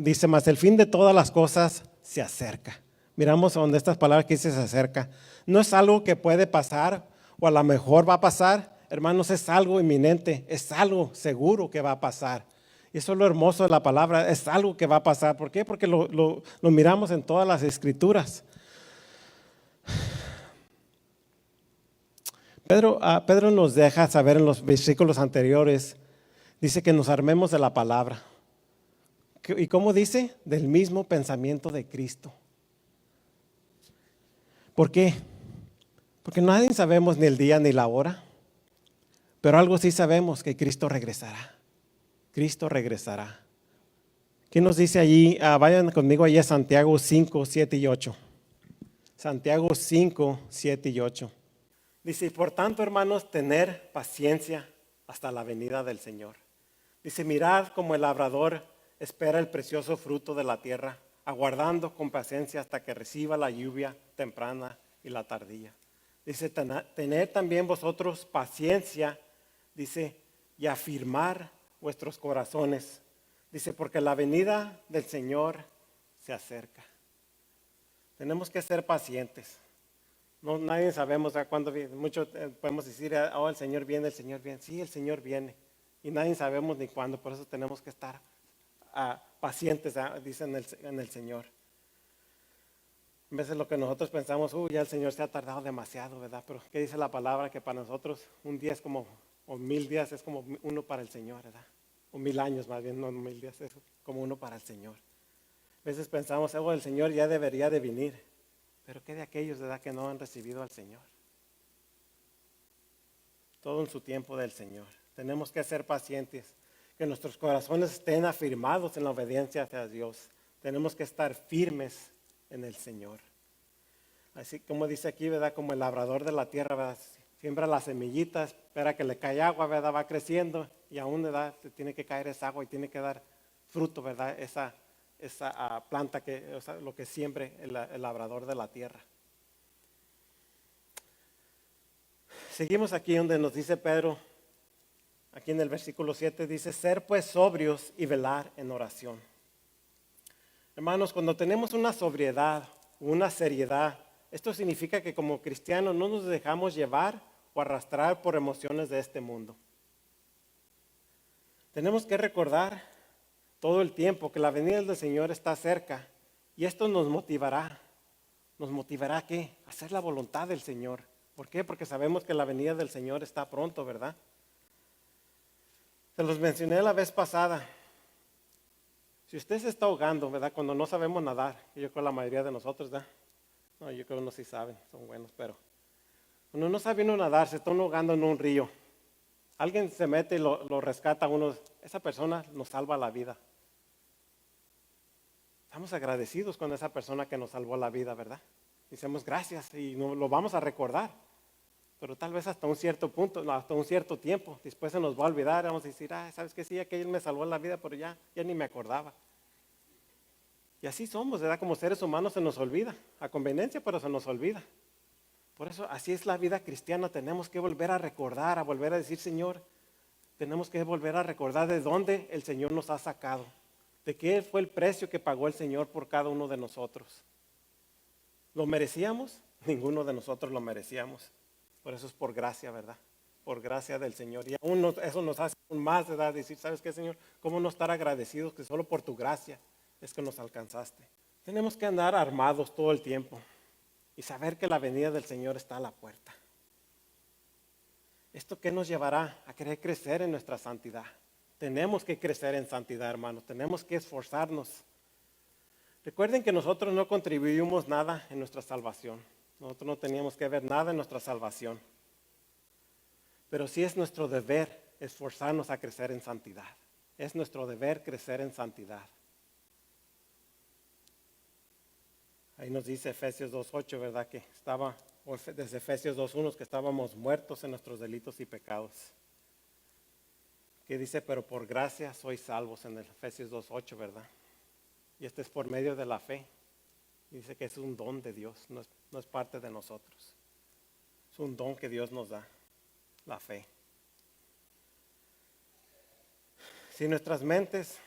dice, mas el fin de todas las cosas se acerca. Miramos donde estas palabras que dice se acerca. No es algo que puede pasar o a lo mejor va a pasar. Hermanos, es algo inminente, es algo seguro que va a pasar. Y eso es lo hermoso de la palabra, es algo que va a pasar. ¿Por qué? Porque lo miramos en todas las escrituras. Pedro nos deja saber en los versículos anteriores, dice que nos armemos de la palabra. ¿Y cómo dice? Del mismo pensamiento de Cristo. ¿Por qué? Porque nadie sabemos ni el día ni la hora, pero algo sí sabemos, que Cristo regresará. Cristo regresará. ¿Qué nos dice allí? Vayan conmigo allí a Santiago 5, 7 y 8. Santiago 5, 7 y 8. Dice, y por tanto, hermanos, tener paciencia hasta la venida del Señor. Dice, mirad como el labrador espera el precioso fruto de la tierra, aguardando con paciencia hasta que reciba la lluvia temprana y la tardía. Dice, tener también vosotros paciencia, dice, y afirmar vuestros corazones. Dice, porque la venida del Señor se acerca. Tenemos que ser pacientes. No, nadie sabemos cuándo viene. Muchos podemos decir, oh, el Señor viene, el Señor viene. Sí, el Señor viene. Y nadie sabemos ni cuándo, por eso tenemos que estar pacientes, dice en el Señor. A veces lo que nosotros pensamos, ya el Señor se ha tardado demasiado, ¿verdad? Pero ¿qué dice la palabra? Que para nosotros un día es como, o 1000 días es como uno para el Señor, ¿verdad? O 1000 años más bien, no 1000 días, es como uno para el Señor. A veces pensamos, el Señor ya debería de venir. Pero ¿qué de aquellos, verdad, que no han recibido al Señor? Todo en su tiempo del Señor. Tenemos que ser pacientes, que nuestros corazones estén afirmados en la obediencia hacia Dios. Tenemos que estar firmes en el Señor. Así como dice aquí, ¿verdad? Como el labrador de la tierra, ¿verdad? Siembra las semillitas, espera que le caiga agua, ¿verdad? Va creciendo y aún, ¿verdad? Tiene que caer esa agua y tiene que dar fruto, ¿verdad? Esa planta, lo que siembre el labrador de la tierra. Seguimos aquí donde nos dice Pedro, aquí en el versículo 7 dice, ser pues sobrios y velar en oración. Hermanos, cuando tenemos una sobriedad, una seriedad, esto significa que como cristianos no nos dejamos llevar o arrastrar por emociones de este mundo. Tenemos que recordar todo el tiempo que la venida del Señor está cerca y esto nos motivará. ¿Nos motivará a qué? A hacer la voluntad del Señor. ¿Por qué? Porque sabemos que la venida del Señor está pronto, ¿verdad? Se los mencioné la vez pasada. Si usted se está ahogando, ¿verdad? Cuando no sabemos nadar, yo creo que la mayoría de nosotros, ¿verdad? No, yo creo que unos sí saben, son buenos, pero cuando no sabe uno nadar, se está uno ahogando en un río. Alguien se mete y lo rescata a uno, esa persona nos salva la vida. Estamos agradecidos con esa persona que nos salvó la vida, ¿verdad? Decimos gracias y lo vamos a recordar. Pero tal vez hasta un cierto punto, hasta un cierto tiempo, después se nos va a olvidar, vamos a decir, ¿sabes qué? Sí, aquel me salvó la vida, pero ya ni me acordaba. Y así somos, ¿verdad? Como seres humanos se nos olvida, a conveniencia, pero se nos olvida. Por eso, así es la vida cristiana, tenemos que volver a recordar, a volver a decir, Señor, tenemos que volver a recordar de dónde el Señor nos ha sacado, de qué fue el precio que pagó el Señor por cada uno de nosotros. ¿Lo merecíamos? Ninguno de nosotros lo merecíamos. Por eso es por gracia, ¿verdad? Por gracia del Señor. Y aún eso nos hace aún más, ¿verdad? Decir, ¿sabes qué, Señor? ¿Cómo no estar agradecidos que solo por tu gracia es que nos alcanzaste? Tenemos que andar armados todo el tiempo y saber que la venida del Señor está a la puerta. ¿Esto qué nos llevará? A querer crecer en nuestra santidad. Tenemos que crecer en santidad, hermanos. Tenemos que esforzarnos. Recuerden que nosotros no contribuimos nada en nuestra salvación. Nosotros no teníamos que ver nada en nuestra salvación. Pero sí es nuestro deber esforzarnos a crecer en santidad. Es nuestro deber crecer en santidad. Ahí nos dice Efesios 2:8, ¿verdad? Que desde Efesios 2:1, que estábamos muertos en nuestros delitos y pecados. Que dice, pero por gracia sois salvos en el Efesios 2:8, ¿verdad? Y este es por medio de la fe. Dice que es un don de Dios, no es parte de nosotros. Es un don que Dios nos da, la fe. Si nuestras mentes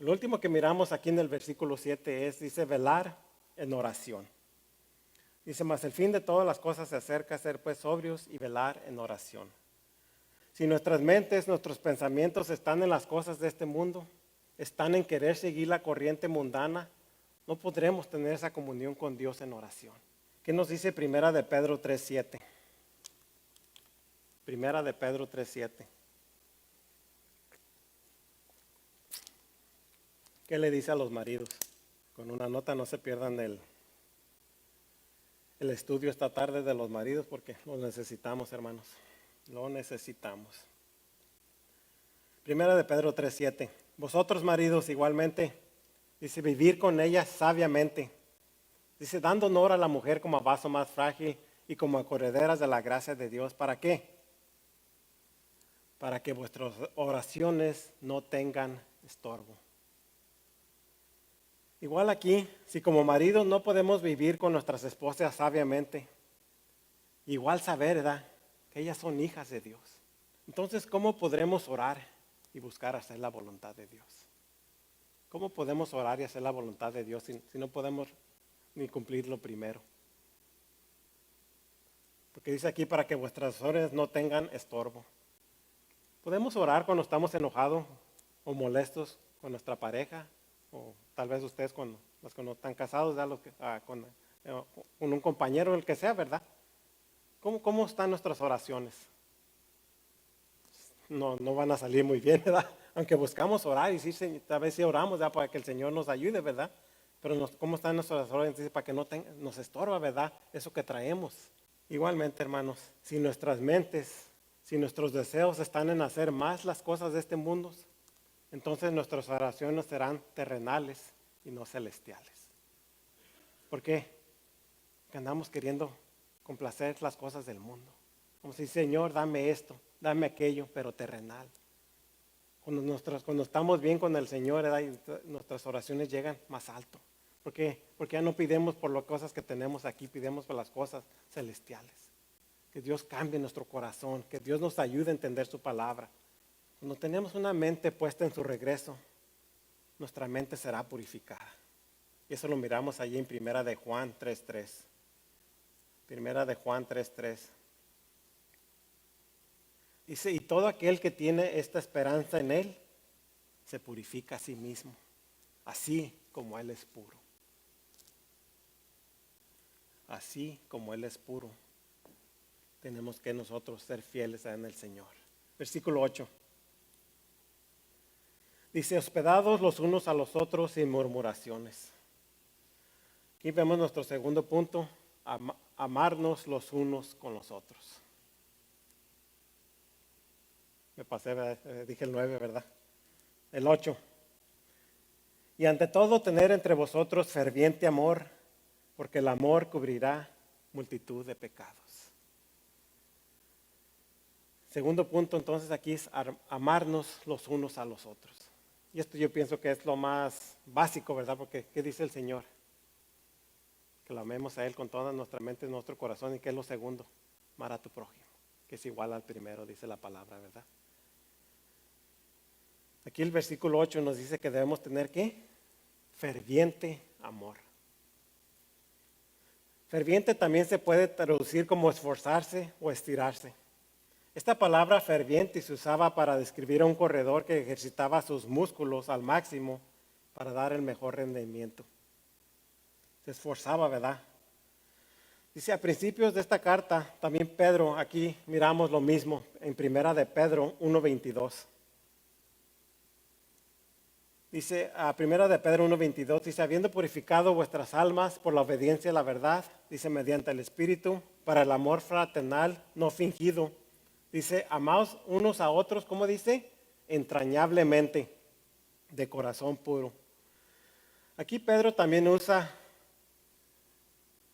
Lo último que miramos aquí en el versículo 7 dice, velar en oración. Dice, mas el fin de todas las cosas se acerca a ser pues sobrios y velar en oración. Si nuestras mentes, nuestros pensamientos están en las cosas de este mundo, están en querer seguir la corriente mundana, no podremos tener esa comunión con Dios en oración. ¿Qué nos dice Primera de Pedro 3:7? Primera de Pedro 3:7. ¿Qué le dice a los maridos? Con una nota no se pierdan el estudio esta tarde de los maridos porque lo necesitamos, hermanos. Lo necesitamos. Primera de Pedro 3:7. Vosotros maridos igualmente, dice, vivir con ella sabiamente. Dice, dando honor a la mujer como a vaso más frágil y como a correderas de la gracia de Dios. ¿Para qué? Para que vuestras oraciones no tengan estorbo. Igual aquí, si como maridos no podemos vivir con nuestras esposas sabiamente, igual saber, ¿verdad?, que ellas son hijas de Dios. Entonces, ¿cómo podremos orar y buscar hacer la voluntad de Dios? ¿Cómo podemos orar y hacer la voluntad de Dios si no podemos ni cumplir lo primero? Porque dice aquí, para que vuestras oraciones no tengan estorbo. Podemos orar cuando estamos enojados o molestos con nuestra pareja, o tal vez ustedes con los que no están casados, con un compañero, el que sea, ¿verdad? ¿Cómo están nuestras oraciones? No van a salir muy bien, ¿verdad? Aunque buscamos orar y sí, tal vez sí oramos, ¿verdad?, para que el Señor nos ayude, ¿verdad? Pero ¿cómo están nuestras oraciones? Dice, para que no nos estorba, ¿verdad?, eso que traemos. Igualmente, hermanos, si nuestras mentes, si nuestros deseos están en hacer más las cosas de este mundo, entonces nuestras oraciones serán terrenales y no celestiales. ¿Por qué? Porque andamos queriendo complacer las cosas del mundo. Como si, Señor, dame esto, dame aquello, pero terrenal. Cuando estamos bien con el Señor, nuestras oraciones llegan más alto. ¿Por qué? Porque ya no pidemos por las cosas que tenemos aquí, pidemos por las cosas celestiales. Que Dios cambie nuestro corazón, que Dios nos ayude a entender su palabra. Cuando tenemos una mente puesta en su regreso, nuestra mente será purificada. Y eso lo miramos allí en Primera de Juan 3:3. Primera de Juan 3:3. Dice, y todo aquel que tiene esta esperanza en Él, se purifica a sí mismo, así como Él es puro. Así como Él es puro, tenemos que nosotros ser fieles en el Señor. Versículo 8. Dice, hospedados los unos a los otros sin murmuraciones. Aquí vemos nuestro segundo punto, amarnos los unos con los otros. Me pasé, dije el 9, ¿verdad? El 8. Y ante todo tener entre vosotros ferviente amor, porque el amor cubrirá multitud de pecados. Segundo punto entonces aquí es amarnos los unos a los otros. Y esto yo pienso que es lo más básico, ¿verdad? Porque ¿qué dice el Señor? Que lo amemos a Él con toda nuestra mente y nuestro corazón. ¿Y qué es lo segundo? Amar a tu prójimo, que es igual al primero, dice la palabra, ¿verdad? Aquí el versículo 8 nos dice que debemos tener ¿qué? Ferviente amor. Ferviente también se puede traducir como esforzarse o estirarse. Esta palabra ferviente se usaba para describir a un corredor que ejercitaba sus músculos al máximo para dar el mejor rendimiento. Se esforzaba, ¿verdad? Dice a principios de esta carta, también Pedro, aquí miramos lo mismo en Primera de Pedro 1:22. Dice a Primera de Pedro 1:22, dice, habiendo purificado vuestras almas por la obediencia a la verdad, dice, mediante el Espíritu, para el amor fraternal no fingido. Dice, amaos unos a otros, ¿cómo dice? Entrañablemente, de corazón puro. Aquí Pedro también usa,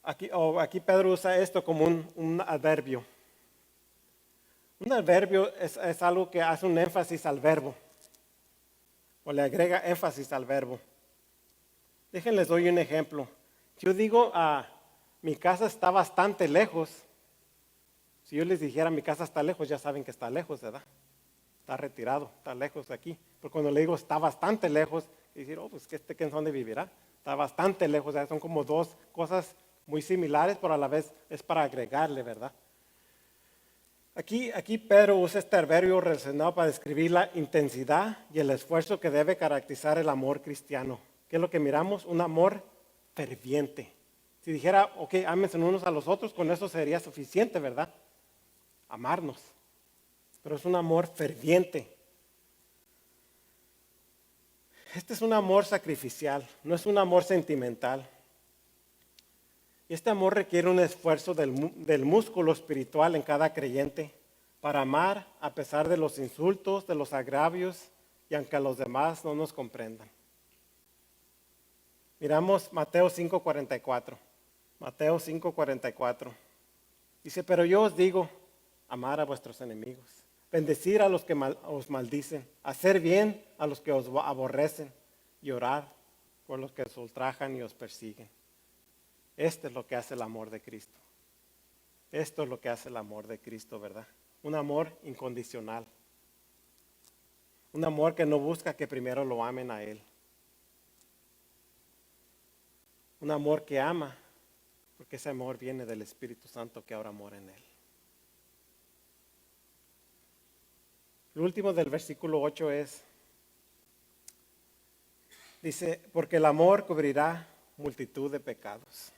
aquí Pedro usa esto como un adverbio. Un adverbio es algo que hace un énfasis al verbo, o le agrega énfasis al verbo. Déjenles doy un ejemplo. Yo digo, mi casa está bastante lejos. Si yo les dijera mi casa está lejos, ya saben que está lejos, ¿verdad? Está retirado, está lejos de aquí. Pero cuando le digo está bastante lejos, y decir, oh, pues que ¿en dónde vivirá? Está bastante lejos, o sea, son como dos cosas muy similares, pero a la vez es para agregarle, ¿verdad? Aquí Pedro usa este adverbio relacionado para describir la intensidad y el esfuerzo que debe caracterizar el amor cristiano. ¿Qué es lo que miramos? Un amor ferviente. Si dijera, ok, ámense unos a los otros, con eso sería suficiente, ¿verdad? Amarnos. Pero es un amor ferviente. Este es un amor sacrificial, no es un amor sentimental. Y este amor requiere un esfuerzo del músculo espiritual en cada creyente para amar a pesar de los insultos, de los agravios y aunque los demás no nos comprendan. Miramos Mateo 5:44. Mateo 5:44. Dice, pero yo os digo, amar a vuestros enemigos, bendecir a los que os maldicen, hacer bien a los que os aborrecen y orar por los que os ultrajan y os persiguen. Esto es lo que hace el amor de Cristo. Esto es lo que hace el amor de Cristo, ¿verdad? Un amor incondicional. Un amor que no busca que primero lo amen a Él. Un amor que ama, porque ese amor viene del Espíritu Santo que ahora mora en Él. Lo último del versículo 8 dice, porque el amor cubrirá multitud de pecados.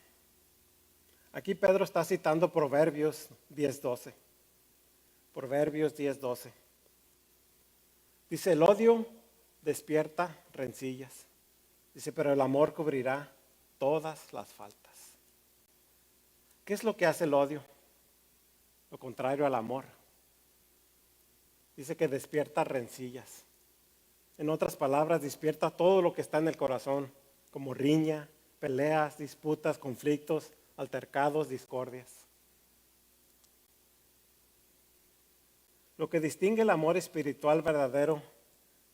Aquí Pedro está citando Proverbios 10:12. Proverbios 10:12. Dice, el odio despierta rencillas. Dice, pero el amor cubrirá todas las faltas. ¿Qué es lo que hace el odio? Lo contrario al amor. Dice que despierta rencillas. En otras palabras, despierta todo lo que está en el corazón, como riña, peleas, disputas, conflictos, altercados, discordias. Lo que distingue el amor espiritual verdadero,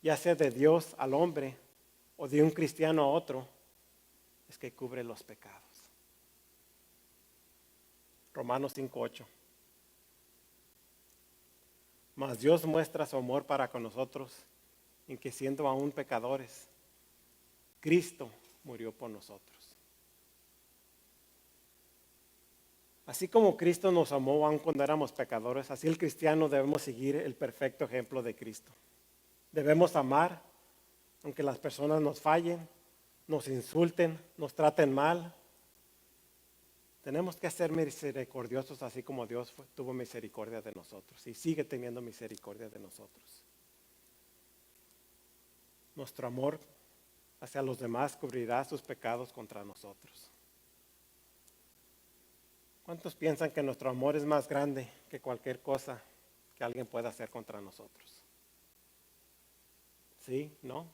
ya sea de Dios al hombre o de un cristiano a otro, es que cubre los pecados. Romanos 5:8. Mas Dios muestra su amor para con nosotros en que siendo aún pecadores, Cristo murió por nosotros. Así como Cristo nos amó aun cuando éramos pecadores, así el cristiano debemos seguir el perfecto ejemplo de Cristo. Debemos amar, aunque las personas nos fallen, nos insulten, nos traten mal. Tenemos que ser misericordiosos así como Dios tuvo misericordia de nosotros y sigue teniendo misericordia de nosotros. Nuestro amor hacia los demás cubrirá sus pecados contra nosotros. ¿Cuántos piensan que nuestro amor es más grande que cualquier cosa que alguien pueda hacer contra nosotros? ¿Sí? ¿No?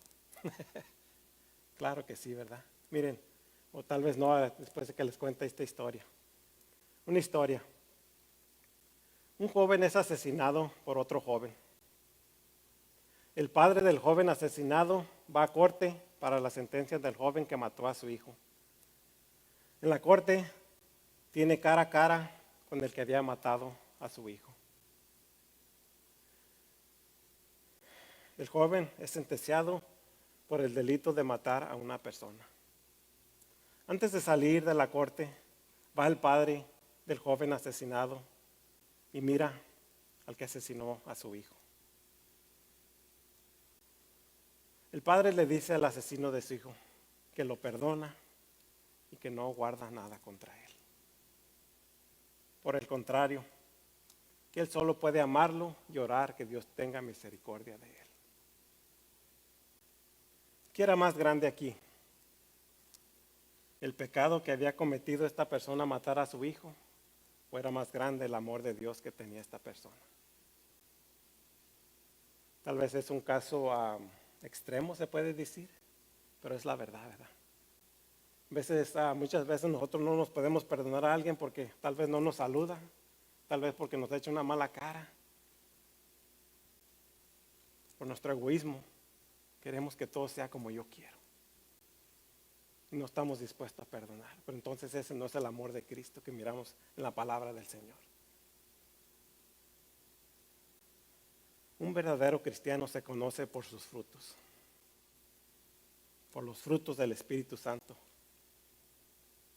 Claro que sí, ¿verdad? Miren, o tal vez no, después de que les cuente esta historia. Una historia. Un joven es asesinado por otro joven. El padre del joven asesinado va a corte para la sentencia del joven que mató a su hijo. En la corte tiene cara a cara con el que había matado a su hijo. El joven es sentenciado por el delito de matar a una persona. Antes de salir de la corte, va el padre del joven asesinado y mira al que asesinó a su hijo. El padre le dice al asesino de su hijo que lo perdona y que no guarda nada contra él. Por el contrario, que él solo puede amarlo y orar que Dios tenga misericordia de él. ¿Qué era más grande aquí? ¿El pecado que había cometido esta persona matar a su hijo? ¿O era más grande el amor de Dios que tenía esta persona? Tal vez es un caso extremo, se puede decir, pero es la verdad, ¿verdad? Muchas veces nosotros no nos podemos perdonar a alguien porque tal vez no nos saluda, tal vez porque nos ha hecho una mala cara. Por nuestro egoísmo, queremos que todo sea como yo quiero. Y no estamos dispuestos a perdonar. Pero entonces ese no es el amor de Cristo que miramos en la palabra del Señor. Un verdadero cristiano se conoce por sus frutos. por los frutos del Espíritu Santo.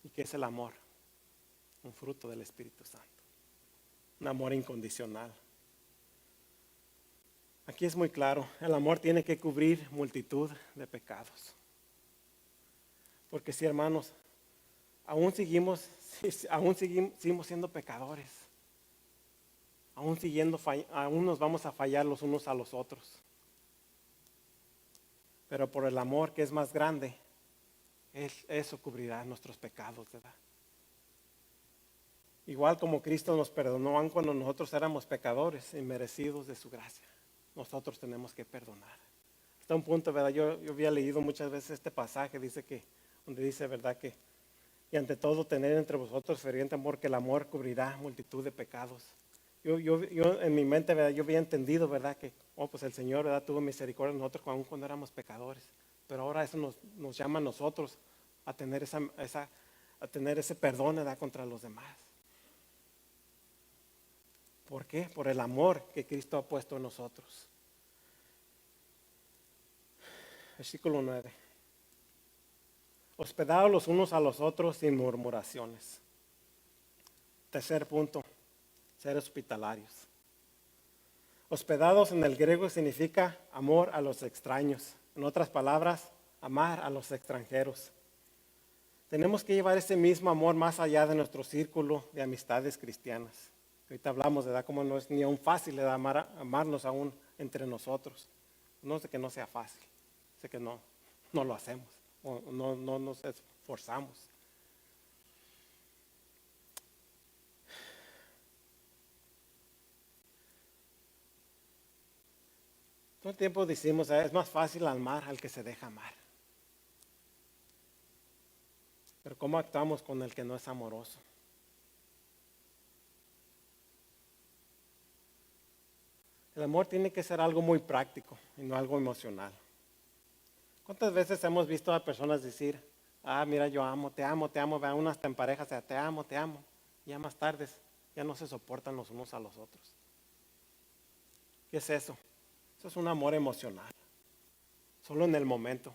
¿Y qué es el amor? Un fruto del Espíritu Santo. Un amor incondicional. Aquí es muy claro, el amor tiene que cubrir multitud de pecados. Porque si, hermanos, seguimos siendo pecadores. Aún nos vamos a fallar los unos a los otros. Pero por el amor que es más grande, eso cubrirá nuestros pecados, ¿verdad? Igual como Cristo nos perdonó aun cuando nosotros éramos pecadores, inmerecidos de su gracia. Nosotros tenemos que perdonar. Hasta un punto, ¿verdad? Yo había leído muchas veces este pasaje, donde dice, ¿verdad? Que, y ante todo tener entre vosotros ferviente amor, que el amor cubrirá multitud de pecados. Yo en mi mente, ¿verdad? Yo había entendido, ¿verdad? Que, pues el Señor, ¿verdad? Tuvo misericordia de nosotros aun cuando éramos pecadores. Pero ahora eso nos llama a nosotros a tener ese perdón, ¿verdad? Contra los demás. ¿Por qué? Por el amor que Cristo ha puesto en nosotros. Versículo 9. Hospedados los unos a los otros sin murmuraciones. Tercer punto, ser hospitalarios. Hospedados en el griego significa amor a los extraños. En otras palabras, amar a los extranjeros. Tenemos que llevar ese mismo amor más allá de nuestro círculo de amistades cristianas. Ahorita hablamos de edad como no es ni aún fácil de amarnos aún entre nosotros. No sé que no sea fácil, sé que no lo hacemos, o no nos esforzamos. Todo el tiempo decimos, es más fácil amar al que se deja amar. Pero ¿cómo actuamos con el que no es amoroso? El amor tiene que ser algo muy práctico y no algo emocional. ¿Cuántas veces hemos visto a personas decir, mira, yo amo, te amo, vean unas en pareja, te amo, y ya más tarde ya no se soportan los unos a los otros? ¿Qué es eso? Eso es un amor emocional, solo en el momento.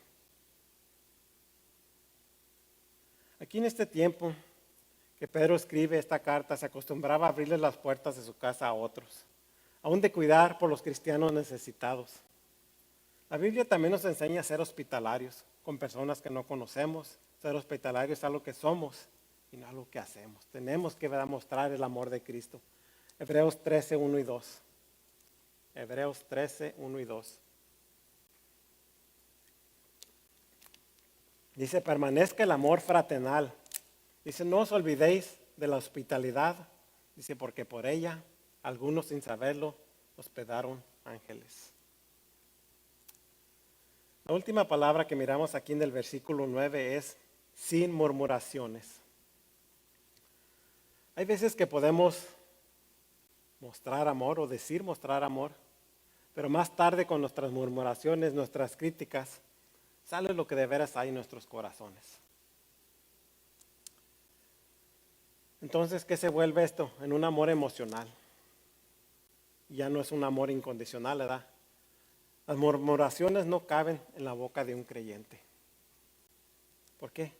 Aquí en este tiempo que Pedro escribe esta carta, se acostumbraba a abrirle las puertas de su casa a otros, aún de cuidar por los cristianos necesitados. La Biblia también nos enseña a ser hospitalarios con personas que no conocemos. Ser hospitalarios es algo que somos y no algo que hacemos. Tenemos que mostrar el amor de Cristo. Hebreos 13, 1 y 2. Hebreos 13, 1 y 2. Dice, permanezca el amor fraternal. Dice, no os olvidéis de la hospitalidad. Dice, porque por ella algunos sin saberlo hospedaron ángeles. La última palabra que miramos aquí en el versículo 9 es sin murmuraciones. Hay veces que podemos mostrar amor o decir mostrar amor, pero más tarde con nuestras murmuraciones, nuestras críticas, sale lo que de veras hay en nuestros corazones. Entonces, ¿qué se vuelve esto? En un amor emocional. Ya no es un amor incondicional, ¿verdad? Las murmuraciones no caben en la boca de un creyente. ¿Por qué?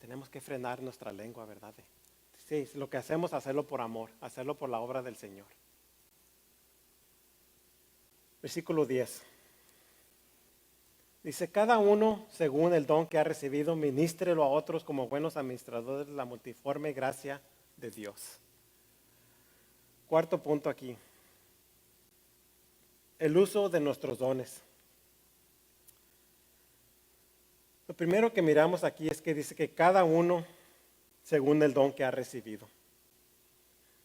Tenemos que frenar nuestra lengua, ¿verdad? Sí, lo que hacemos, hacerlo por amor, hacerlo por la obra del Señor. Versículo 10. Dice, cada uno, según el don que ha recibido, ministrelo a otros como buenos administradores de la multiforme gracia de Dios. Cuarto punto aquí. El uso de nuestros dones. Lo primero que miramos aquí es que dice que cada uno según el don que ha recibido.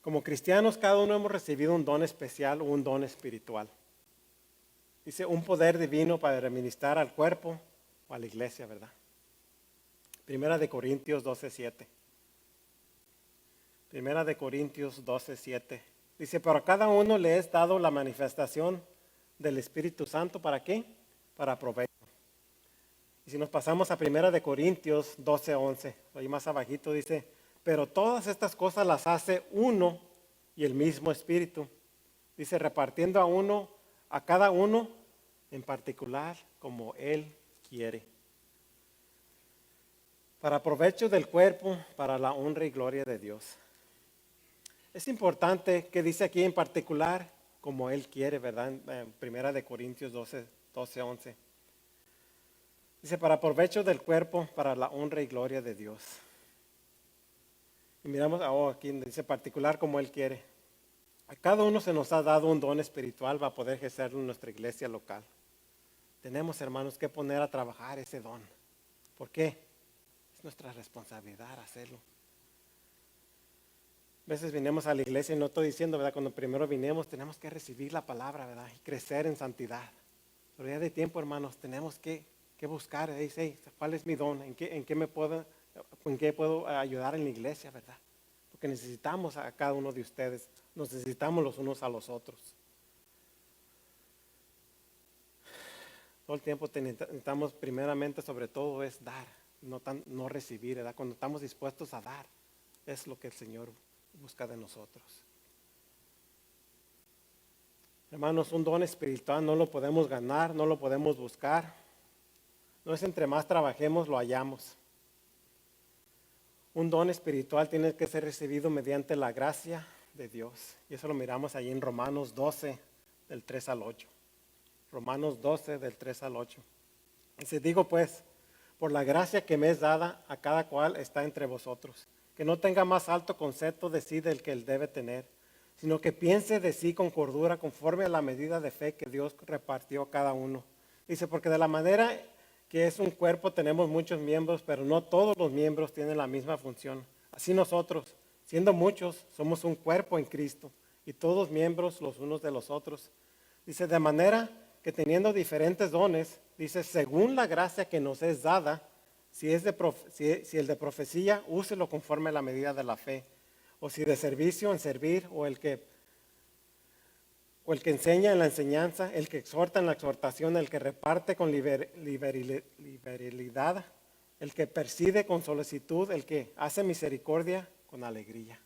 Como cristianos, cada uno hemos recibido un don especial o un don espiritual. Dice un poder divino para ministrar al cuerpo o a la iglesia, ¿verdad? Primera de Corintios 12:7. Primera de Corintios 12:7. Dice, pero a cada uno le es dado la manifestación del Espíritu Santo, ¿para qué? Para provecho. Y si nos pasamos a Primera de Corintios 12:11, ahí más abajito dice, pero todas estas cosas las hace uno y el mismo Espíritu. Dice, repartiendo a cada uno en particular como Él quiere. Para provecho del cuerpo, para la honra y gloria de Dios. Es importante que dice aquí en particular, como Él quiere, ¿verdad? En Primera de Corintios 12, 11. Dice, para provecho del cuerpo, para la honra y gloria de Dios. Y miramos aquí dice particular como Él quiere. A cada uno se nos ha dado un don espiritual para poder ejercerlo en nuestra iglesia local. Tenemos, hermanos, que poner a trabajar ese don. ¿Por qué? Es nuestra responsabilidad hacerlo. A veces vinimos a la iglesia y no estoy diciendo, ¿verdad? Cuando primero vinimos tenemos que recibir la palabra, ¿verdad? Y crecer en santidad. Pero ya de tiempo, hermanos, tenemos que buscar, dice, ¿cuál es mi don? ¿En qué puedo ayudar en la iglesia, verdad? Porque necesitamos a cada uno de ustedes, nos necesitamos los unos a los otros. Todo el tiempo necesitamos primeramente, sobre todo, es dar, no recibir, ¿verdad? Cuando estamos dispuestos a dar, es lo que el Señor busca de nosotros. Hermanos, un don espiritual no lo podemos ganar, no lo podemos buscar. No es entre más trabajemos, lo hallamos. Un don espiritual tiene que ser recibido mediante la gracia de Dios. Y eso lo miramos ahí en Romanos 12, del 3 al 8. Romanos 12, del 3 al 8. Dice, digo pues, por la gracia que me es dada, a cada cual está entre vosotros, que no tenga más alto concepto de sí del que él debe tener, sino que piense de sí con cordura, conforme a la medida de fe que Dios repartió a cada uno. Dice, porque de la manera que es un cuerpo tenemos muchos miembros, pero no todos los miembros tienen la misma función. Así nosotros, siendo muchos, somos un cuerpo en Cristo, y todos miembros los unos de los otros. Dice, de manera que teniendo diferentes dones, dice, según la gracia que nos es dada, si el de profecía, úselo conforme a la medida de la fe, o si de servicio, en servir, o el que enseña en la enseñanza, el que exhorta en la exhortación, el que reparte con liberalidad, el que preside con solicitud, el que hace misericordia con alegría.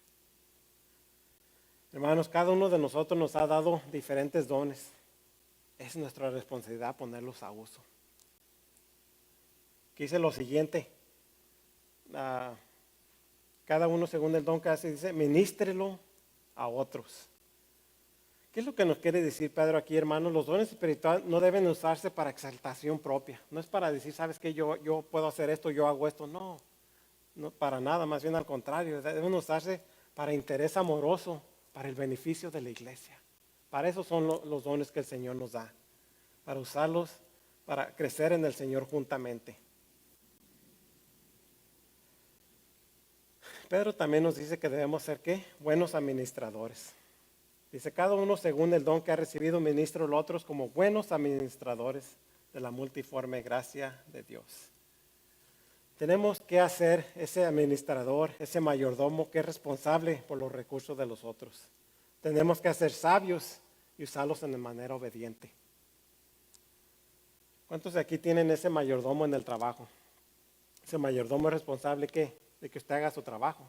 Hermanos, cada uno de nosotros nos ha dado diferentes dones. Es nuestra responsabilidad ponerlos a uso. Aquí dice lo siguiente. Cada uno según el don que hace, dice, ministrelo a otros. ¿Qué es lo que nos quiere decir Pedro aquí, hermanos? Los dones espirituales no deben usarse para exaltación propia. No es para decir, ¿sabes qué? Yo puedo hacer esto, yo hago esto. No, no para nada, más bien al contrario. Deben usarse para interés amoroso, para el beneficio de la iglesia. Para eso son los dones que el Señor nos da. Para usarlos, para crecer en el Señor juntamente. Pedro también nos dice que debemos ser, ¿qué? Buenos administradores. Dice, cada uno según el don que ha recibido, ministra los otros como buenos administradores de la multiforme gracia de Dios. Tenemos que hacer ese administrador, ese mayordomo que es responsable por los recursos de los otros. Tenemos que ser sabios y usarlos de manera obediente. ¿Cuántos de aquí tienen ese mayordomo en el trabajo? Ese mayordomo es responsable, ¿qué? De que usted haga su trabajo.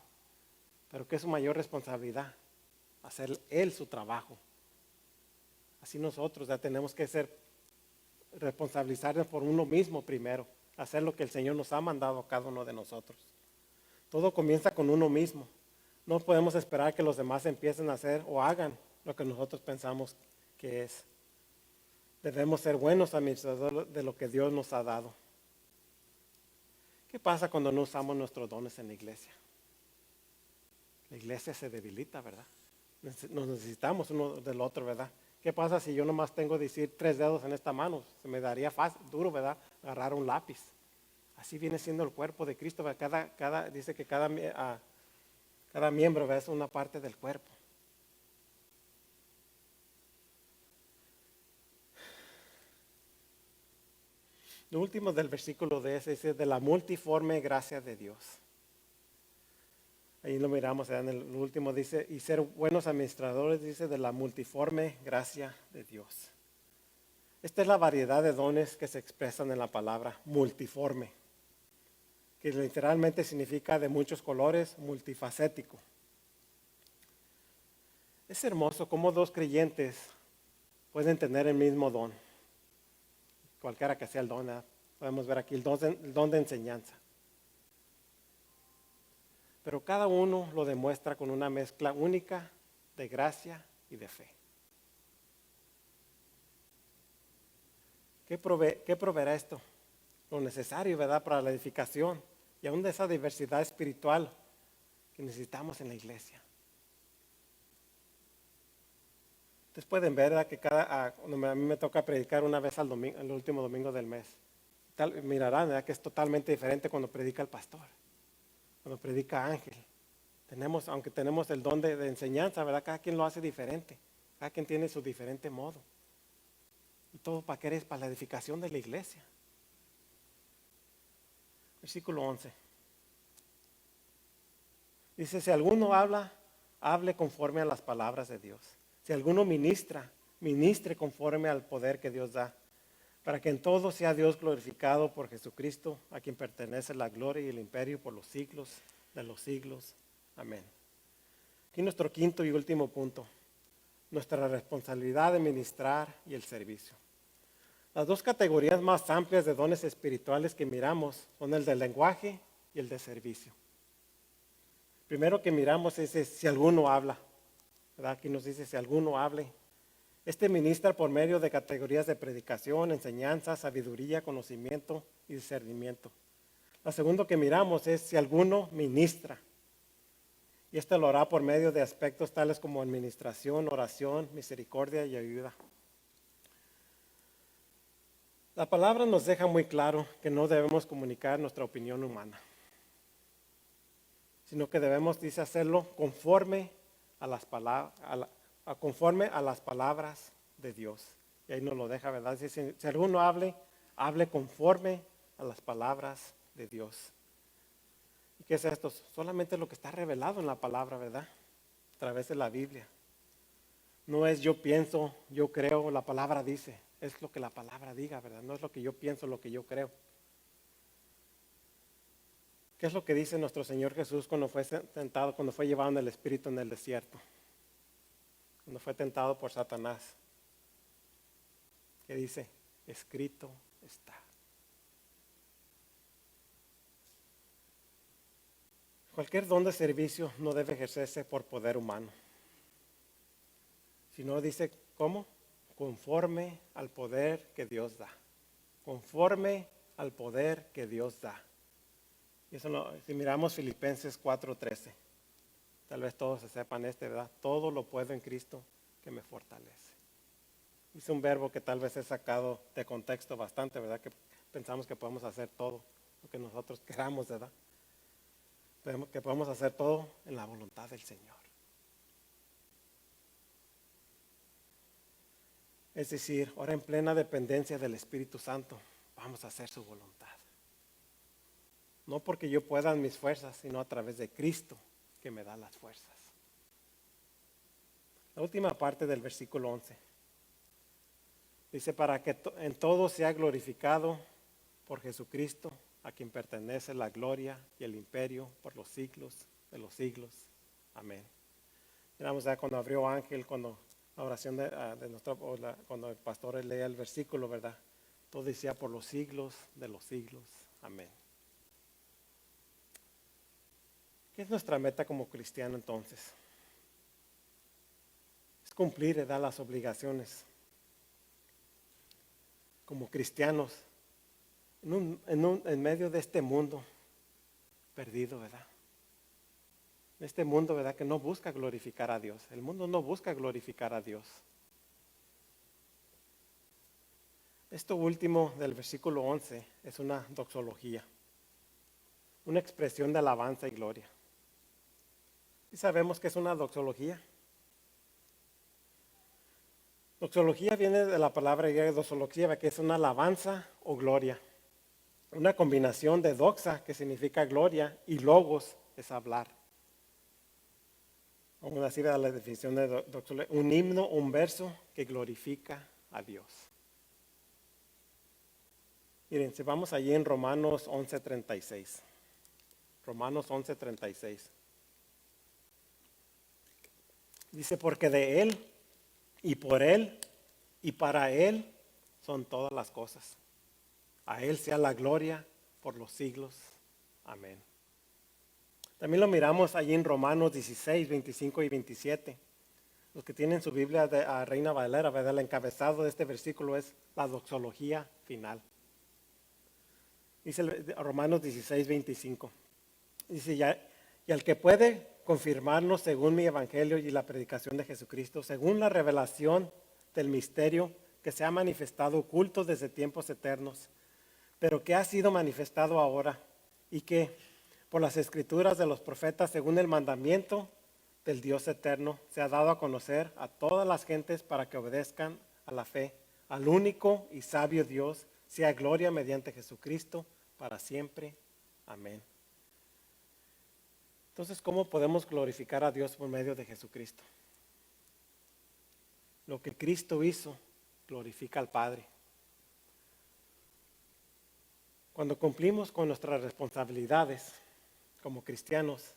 Pero ¿qué es su mayor responsabilidad? Hacer él su trabajo. Así nosotros ya tenemos que responsabilizarnos por uno mismo primero, hacer lo que el Señor nos ha mandado a cada uno de nosotros. Todo comienza con uno mismo. No podemos esperar que los demás empiecen a hacer o hagan lo que nosotros pensamos que es. Debemos ser buenos administradores de lo que Dios nos ha dado. ¿Qué pasa cuando no usamos nuestros dones en la iglesia? La iglesia se debilita, ¿verdad? Nos necesitamos uno del otro, ¿verdad? ¿Qué pasa si yo nomás tengo decir 3 dedos en esta mano? Se me daría duro, ¿verdad? Agarrar un lápiz. Así viene siendo el cuerpo de Cristo, ¿verdad? Dice que cada miembro, ¿verdad? Es una parte del cuerpo. Lo último del versículo de ese dice, de la multiforme gracia de Dios. Ahí lo miramos, en el último dice, y ser buenos administradores, dice, de la multiforme gracia de Dios. Esta es la variedad de dones que se expresan en la palabra multiforme, que literalmente significa de muchos colores, multifacético. Es hermoso cómo 2 creyentes pueden tener el mismo don, cualquiera que sea el don, Podemos ver aquí el don de enseñanza. Pero cada uno lo demuestra con una mezcla única de gracia y de fe. ¿Qué proveerá esto? Lo necesario, ¿verdad?, para la edificación y aún de esa diversidad espiritual que necesitamos en la iglesia. Ustedes pueden ver, ¿verdad?, que cuando a mí me toca predicar una vez al domingo, el último domingo del mes, mirarán, ¿verdad?, que es totalmente diferente cuando predica el pastor, cuando predica Ángel. Aunque tenemos el don de enseñanza, ¿verdad?, cada quien lo hace diferente, cada quien tiene su diferente modo. ¿Y todo para qué es? Para la edificación de la iglesia. Versículo 11. Dice, si alguno habla, hable conforme a las palabras de Dios. Si alguno ministra, ministre conforme al poder que Dios da, para que en todo sea Dios glorificado por Jesucristo, a quien pertenece la gloria y el imperio por los siglos de los siglos. Amén. Aquí nuestro quinto y último punto, nuestra responsabilidad de ministrar y el servicio. Las dos categorías más amplias de dones espirituales que miramos son el del lenguaje y el de servicio. Primero que miramos es si alguno habla, ¿verdad? Aquí nos dice si alguno hable. Este ministra por medio de categorías de predicación, enseñanza, sabiduría, conocimiento y discernimiento. La segunda que miramos es si alguno ministra. Y este lo hará por medio de aspectos tales como administración, oración, misericordia y ayuda. La palabra nos deja muy claro que no debemos comunicar nuestra opinión humana, sino que debemos, dice, hacerlo conforme a las palabras, conforme a las palabras de Dios. Y ahí nos lo deja, ¿verdad? Si alguno hable conforme a las palabras de Dios. ¿Y qué es esto? Solamente lo que está revelado en la palabra, ¿verdad? A través de la Biblia. No es yo pienso, yo creo, la palabra dice. Es lo que la palabra diga, ¿verdad? No es lo que yo pienso, lo que yo creo. ¿Qué es lo que dice nuestro Señor Jesús cuando fue tentado, cuando fue llevado en el Espíritu en el desierto? Cuando fue tentado por Satanás. ¿Qué dice? Escrito está. Cualquier don de servicio no debe ejercerse por poder humano. Sino dice, ¿cómo? Conforme al poder que Dios da. Conforme al poder que Dios da. Y eso si miramos Filipenses 4:13, tal vez todos se sepan ¿verdad? Todo lo puedo en Cristo que me fortalece. Es un verbo que tal vez es sacado de contexto bastante, ¿verdad? Que pensamos que podemos hacer todo lo que nosotros queramos, ¿verdad? Que podemos hacer todo en la voluntad del Señor. Es decir, ahora en plena dependencia del Espíritu Santo, vamos a hacer su voluntad. No porque yo pueda en mis fuerzas, sino a través de Cristo que me da las fuerzas. La última parte del versículo 11. Dice, para que en todo sea glorificado por Jesucristo, a quien pertenece la gloria y el imperio por los siglos de los siglos. Amén. Miramos ya cuando abrió Ángel, cuando la oración cuando el pastor leía el versículo, ¿verdad? Todo decía por los siglos de los siglos. Amén. ¿Qué es nuestra meta como cristiano entonces? Es cumplir, ¿verdad?, las obligaciones. Como cristianos, en medio de este mundo perdido, ¿verdad? Este mundo, ¿verdad?, que no busca glorificar a Dios. El mundo no busca glorificar a Dios. Esto último del versículo 11 es una doxología, una expresión de alabanza y gloria. ¿Y sabemos qué es una doxología? Doxología viene de la palabra griega doxología, que es una alabanza o gloria. Una combinación de doxa, que significa gloria, y logos, es hablar. Vamos a decir la definición de doxología: un himno, un verso que glorifica a Dios. Miren, si vamos allí en Romanos 11:36. Romanos 11:36. Dice, porque de Él, y por Él, y para Él, son todas las cosas. A Él sea la gloria por los siglos. Amén. También lo miramos allí en Romanos 16, 25 y 27. Los que tienen su Biblia a Reina Valera, ¿verdad? El encabezado de este versículo es la doxología final. Dice Romanos 16, 25. Dice, y al que puede confirmarnos según mi evangelio y la predicación de Jesucristo, según la revelación del misterio que se ha manifestado oculto desde tiempos eternos, pero que ha sido manifestado ahora y que por las escrituras de los profetas, según el mandamiento del Dios eterno, se ha dado a conocer a todas las gentes para que obedezcan a la fe, al único y sabio Dios, sea gloria mediante Jesucristo para siempre. Amén. Entonces, ¿cómo podemos glorificar a Dios por medio de Jesucristo? Lo que Cristo hizo glorifica al Padre. Cuando cumplimos con nuestras responsabilidades como cristianos,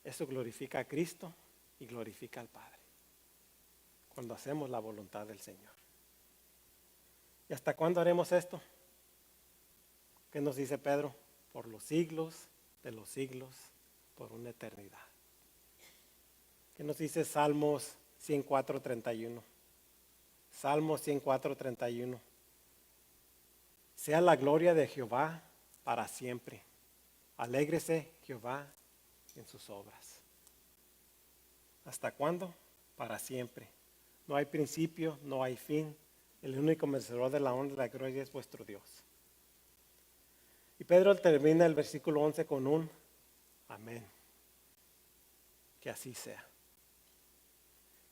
eso glorifica a Cristo y glorifica al Padre. Cuando hacemos la voluntad del Señor. ¿Y hasta cuándo haremos esto? ¿Qué nos dice Pedro? Por los siglos de los siglos, por una eternidad. ¿Qué nos dice Salmos 104, 31? Salmos 104, 31. Sea la gloria de Jehová para siempre. Alégrese Jehová en sus obras. ¿Hasta cuándo? Para siempre. No hay principio, no hay fin. El único merecedor de la honra y la gloria es vuestro Dios. Y Pedro termina el versículo 11 con un amén. Que así sea.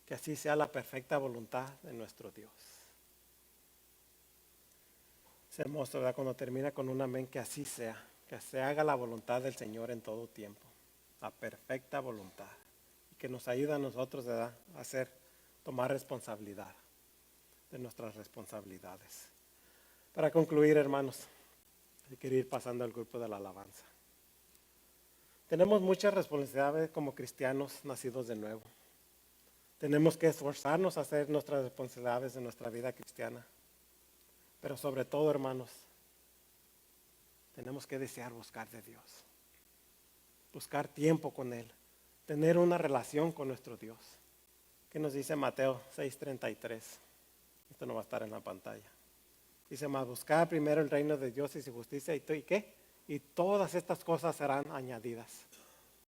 Que así sea la perfecta voluntad de nuestro Dios. Es hermoso, ¿verdad? Cuando termina con un amén, que así sea. Que se haga la voluntad del Señor en todo tiempo. La perfecta voluntad. Y que nos ayuda a nosotros, ¿verdad? A tomar responsabilidad de nuestras responsabilidades. Para concluir, hermanos, hay que ir pasando al grupo de la alabanza. Tenemos muchas responsabilidades como cristianos nacidos de nuevo. Tenemos que esforzarnos a hacer nuestras responsabilidades en nuestra vida cristiana. Pero sobre todo, hermanos, tenemos que desear buscar de Dios. Buscar tiempo con Él. Tener una relación con nuestro Dios. ¿Qué nos dice Mateo 6:33? Esto no va a estar en la pantalla. Dice, mas buscar primero el reino de Dios y su justicia. ¿Y qué? Y todas estas cosas serán añadidas.